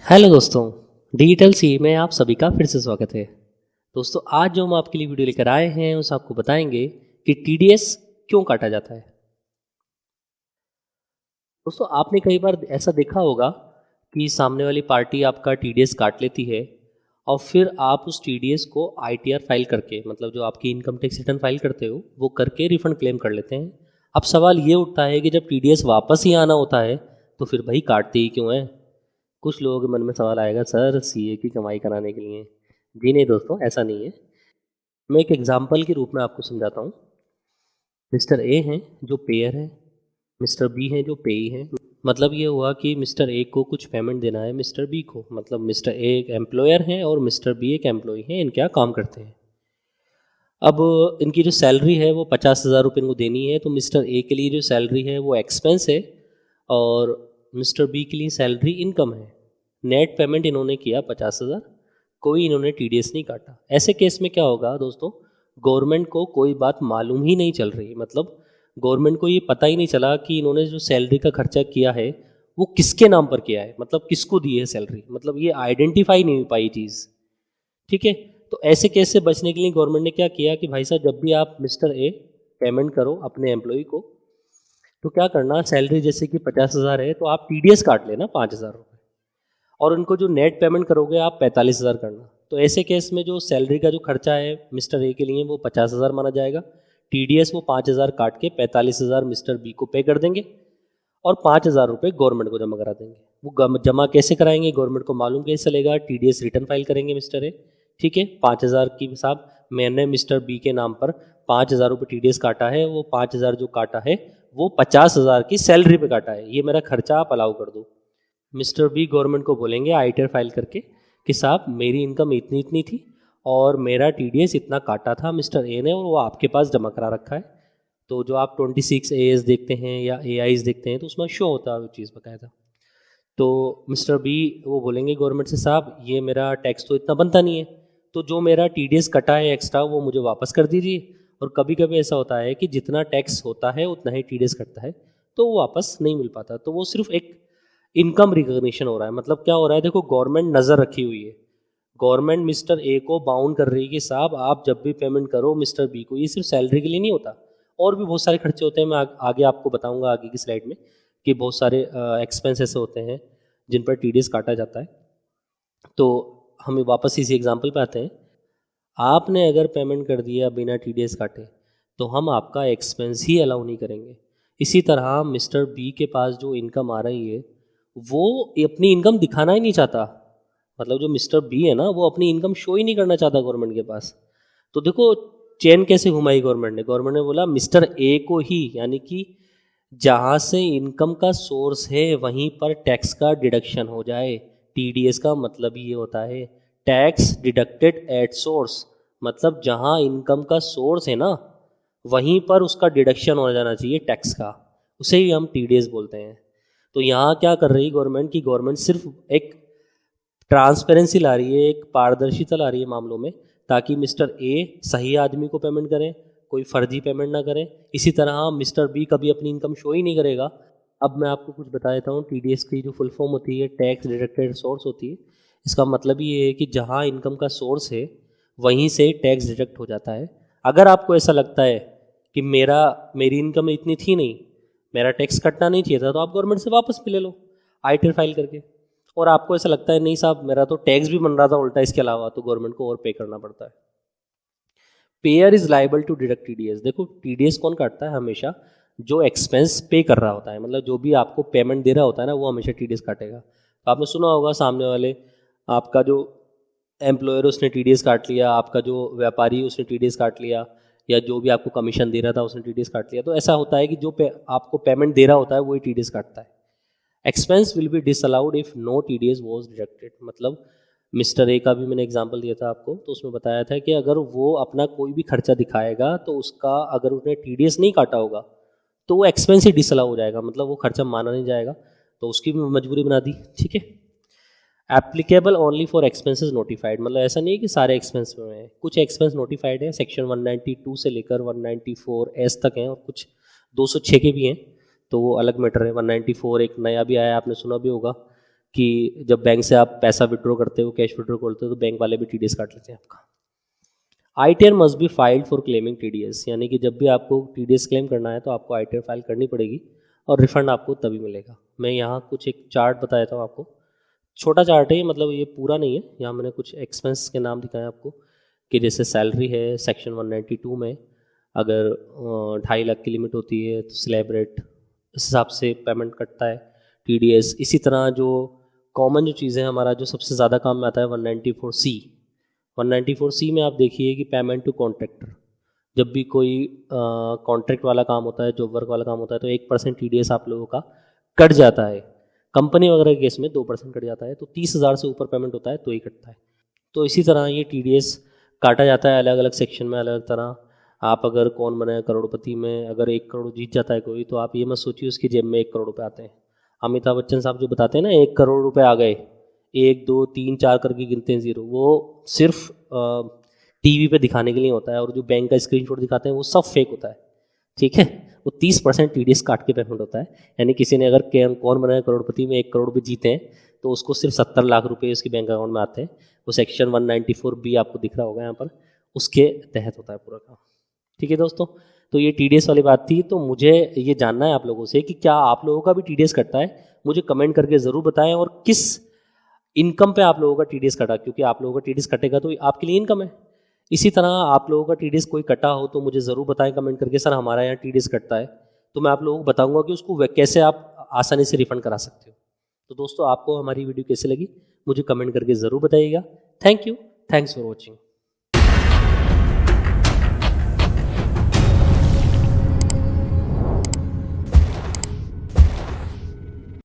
Hello दोस्तों, digital सी में आप सभी का फिर से स्वागत है। दोस्तों, आज जो हम आपके लिए वीडियो लेकर आए हैं उस आपको बताएंगे कि टीडीएस क्यों काटा जाता है। दोस्तों, आपने कई बार ऐसा देखा होगा कि सामने वाली पार्टी आपका टीडीएस काट लेती है और फिर आप उस टीडीएस को आईटीआर फाइल करके, मतलब जो आपकी इनकम टैक्स रिटर्न फाइल करते हो वो करके रिफंड क्लेम कर लेते हैं। अब सवाल ये उठता है कि जब टीडीएस वापस ही आना होता है तो फिर भाई काटते ही क्यों है। कुछ लोगों के मन में सवाल आएगा, सर सीए की कमाई कराने के लिए। जी नहीं दोस्तों, ऐसा नहीं है। मैं एक एग्जाम्पल के रूप में आपको समझाता हूँ। मिस्टर ए हैं जो पेयर है, मिस्टर बी हैं जो पेई हैं। मतलब ये हुआ कि मिस्टर ए को कुछ पेमेंट देना है मिस्टर बी को। मतलब मिस्टर ए एक एम्प्लॉयर है और मिस्टर बी एक एम्प्लॉय है, इनके यहाँ काम करते हैं। अब इनकी जो सैलरी है वो 50,000 रुपये इनको देनी है, तो मिस्टर ए के लिए जो सैलरी है वो एक्सपेंस है और मिस्टर बी के लिए सैलरी इनकम है। नेट पेमेंट इन्होंने किया 50,000, कोई इन्होंने टीडीएस नहीं काटा। ऐसे केस में क्या होगा दोस्तों, गवर्नमेंट को कोई बात मालूम ही नहीं चल रही। मतलब गवर्नमेंट को ये पता ही नहीं चला कि इन्होंने जो सैलरी का खर्चा किया है वो किसके नाम पर किया है, मतलब किसको दी है सैलरी। मतलब ये आइडेंटिफाई नहीं हो पाई चीज़। ठीक है। तो ऐसे केस से बचने के लिए गवर्नमेंट ने क्या किया कि भाई साहब, जब भी आप मिस्टर ए पेमेंट करो अपने एम्प्लॉय को, तो क्या करना, सैलरी जैसे कि 50,000 है तो आप टीडीएस काट लेना 5,000 रुपये, और उनको जो नेट पेमेंट करोगे आप 45,000 करना। तो ऐसे केस में जो सैलरी का जो खर्चा है मिस्टर ए के लिए वो 50,000 माना जाएगा। टीडीएस वो 5,000 काट के 45,000 मिस्टर बी को पे कर देंगे और 5,000 रुपये गवर्नमेंट को जमा करा देंगे। वो जमा कैसे कराएंगे, गवर्नमेंट को मालूम कैसे चलेगा, टीडीएस रिटर्न फाइल करेंगे मिस्टर ए। ठीक है, 5,000 की हिसाब मैंने मिस्टर बी के नाम पर 5,000 रुपये टीडीएस काटा है, वो 5,000 जो काटा है वो 50,000 की सैलरी पे काटा है, ये मेरा खर्चा आप अलाउ कर दो। मिस्टर बी गवर्नमेंट को बोलेंगे आईटीआर फाइल करके कि साहब मेरी इनकम इतनी इतनी थी और मेरा टीडीएस इतना काटा था मिस्टर ए ने और वो आपके पास जमा करा रखा है। तो जो आप 26 AS देखते हैं या AIs देखते हैं तो उसमें शो होता है वो चीज़ बकायदा। तो मिस्टर बी वो बोलेंगे गवर्नमेंट से, साहब ये मेरा टैक्स तो इतना बनता नहीं है, तो जो मेरा टीडीएस कटा है एक्स्ट्रा वो मुझे वापस कर दीजिए। और कभी कभी ऐसा होता है कि जितना टैक्स होता है उतना ही टीडीएस कटता है, तो वो वापस नहीं मिल पाता। तो वो सिर्फ एक इनकम रिकॉग्निशन हो रहा है। मतलब क्या हो रहा है, देखो गवर्नमेंट नज़र रखी हुई है। गवर्नमेंट मिस्टर ए को बाउंड कर रही है कि साहब आप जब भी पेमेंट करो मिस्टर बी को, ये सिर्फ सैलरी के लिए नहीं होता, और भी बहुत सारे खर्चे होते हैं। मैं आगे आपको बताऊंगा आगे की स्लाइड में कि बहुत सारे एक्सपेंस ऐसे होते हैं जिन पर टीडीएस काटा जाता है। तो हम वापस इसी एग्जांपल पे आते हैं। आपने अगर पेमेंट कर दिया बिना टीडीएस काटे तो हम आपका एक्सपेंस ही अलाउ नहीं करेंगे। इसी तरह मिस्टर बी के पास जो इनकम आ रही है वो अपनी इनकम दिखाना ही नहीं चाहता। मतलब जो मिस्टर बी है ना वो अपनी इनकम शो ही नहीं करना चाहता गवर्नमेंट के पास। तो देखो चेन कैसे घुमाई गवर्नमेंट ने बोला मिस्टर ए को ही, यानी कि जहाँ से इनकम का सोर्स है वहीं पर टैक्स का डिडक्शन हो जाए। टीडीएस का मतलब ही ये होता है, टैक्स डिडक्टेड एट सोर्स। मतलब जहाँ इनकम का सोर्स है ना वहीं पर उसका डिडक्शन हो जाना चाहिए टैक्स का, उसे ही हम टीडीएस बोलते हैं। तो यहाँ क्या कर रही गवर्नमेंट की, गवर्नमेंट सिर्फ एक ट्रांसपेरेंसी ला रही है, एक पारदर्शिता ला रही है मामलों में, ताकि मिस्टर ए सही आदमी को पेमेंट करें, कोई फर्जी पेमेंट ना करें। इसी तरह मिस्टर बी कभी अपनी इनकम शो ही नहीं करेगा। अब मैं आपको कुछ बता देता हूँ, टीडीएस की जो फुल फॉर्म होती है टैक्स डिडक्टेड सोर्स होती है। इसका मतलब ये है कि जहाँ इनकम का सोर्स है वहीं से टैक्स डिडक्ट हो जाता है। अगर आपको ऐसा लगता है कि मेरी इनकम इतनी थी नहीं, मेरा टैक्स कटना नहीं चाहिए था, तो आप गवर्नमेंट से वापस भी ले लो आईटीआर फाइल करके। और आपको ऐसा लगता है नहीं साहब मेरा तो टैक्स भी बन रहा था उल्टा इसके अलावा, तो गवर्नमेंट को और पे करना पड़ता है। Payer is liable to deduct TDS. देखो टीडीएस कौन काटता है, हमेशा जो एक्सपेंस पे कर रहा होता है, मतलब जो भी आपको पेमेंट दे रहा होता है ना वो हमेशा टीडीएस काटेगा। तो आपने सुना होगा सामने वाले आपका जो एम्प्लॉयर उसने टीडीएस काट लिया, आपका जो व्यापारी उसने टीडीएस काट लिया, या जो भी आपको कमीशन दे रहा था उसने टीडीएस काट लिया। तो ऐसा होता है कि जो आपको पेमेंट दे रहा होता है वही टीडीएस काटता है। Expense will be disallowed if no TDS was deducted. मतलब मिस्टर ए का भी मैंने एग्जांपल दिया था आपको, तो उसमें बताया था कि अगर वो अपना कोई भी खर्चा दिखाएगा तो उसका अगर उसने टीडीएस नहीं काटा होगा तो वो एक्सपेंस ही डिसअलाउ हो जाएगा, मतलब वो खर्चा माना नहीं जाएगा। तो उसकी भी मजबूरी बना दी। ठीक है। Applicable only for expenses notified. मतलब ऐसा नहीं है कि सारे एक्सपेंस में है, कुछ एक्सपेंस नोटिफाइड है, सेक्शन 192 से लेकर 194S तक हैं, और कुछ 206 के भी हैं, तो वो अलग मैटर है। 194 एक नया भी आया, आपने सुना भी होगा कि जब बैंक से आप पैसा विड्रॉ करते हो, कैश विड्रॉ करते हो, तो बैंक वाले भी TDS काट लेते हैं आपका। ITR must be filed for claiming TDS, यानी कि जब भी आपको TDS क्लेम करना है तो आपको ITR फाइल करनी पड़ेगी और रिफंड आपको तभी मिलेगा। मैं यहाँ कुछ एक चार्ट बताया था आपको, छोटा चार्ट है ये, मतलब ये पूरा नहीं है। यहाँ मैंने कुछ एक्सपेंस के नाम दिखाए आपको कि जैसे सैलरी है सेक्शन 192 में अगर 2.5 लाख की लिमिट होती है तो स्लैब रेट इस हिसाब से पेमेंट कटता है TDS। इसी तरह जो कॉमन जो चीज़ें हमारा जो सबसे ज़्यादा काम में आता है 194C। 194C में आप देखिए कि पेमेंट टू कॉन्ट्रैक्टर, जब भी कोई कॉन्ट्रैक्ट वाला काम होता है, जॉब वर्क वाला काम होता है, तो 1% TDS आप लोगों का कट जाता है। कंपनी वगैरह के केस में 2% कट जाता है, तो 30,000 से ऊपर पेमेंट होता है तो ही कटता है। तो इसी तरह ये TDS काटा जाता है अलग अलग सेक्शन में, अलग अलग तरह। आप अगर कौन बने करोड़पति में अगर 1 करोड़ जीत जाता है कोई, तो आप ये मत सोचिए उसकी जेब में 1 करोड़ रुपये आते हैं। अमिताभ बच्चन साहब जो बताते हैं ना 1 करोड़ रुपये आ गए, 1 2 3 4 करके गिनते हैं जीरो, वो सिर्फ टीवी पे दिखाने के लिए होता है, और जो बैंक का स्क्रीनशॉट दिखाते हैं वो सब फेक होता है, ठीक है। वो 30% TDS काट के पेमेंट होता है। यानी किसी ने अगर कौन बना है करोड़पति में 1 करोड़ रुपये जीते हैं तो उसको सिर्फ 70 लाख रुपए उसके बैंक अकाउंट में आते हैं। वो सेक्शन 194B आपको दिख रहा होगा यहाँ पर, उसके तहत होता है पूरा काम, ठीक है दोस्तों। तो ये TDS वाली बात थी। तो मुझे ये जानना है आप लोगों से कि क्या आप लोगों का भी TDS कटता है, मुझे कमेंट करके ज़रूर बताएं, और किस इनकम पे आप लोगों का TDS कटा, क्योंकि आप लोगों का TDS कटेगा तो आपके लिए इनकम है। इसी तरह आप लोगों का TDS कोई कटा हो तो मुझे ज़रूर बताएं कमेंट करके, सर हमारा यहाँ TDS कटता है, तो मैं आप लोगों को बताऊंगा कि उसको कैसे आप आसानी से रिफंड करा सकते हो। तो दोस्तों आपको हमारी वीडियो कैसे लगी मुझे कमेंट करके ज़रूर बताइएगा। Thank you, thanks for watching.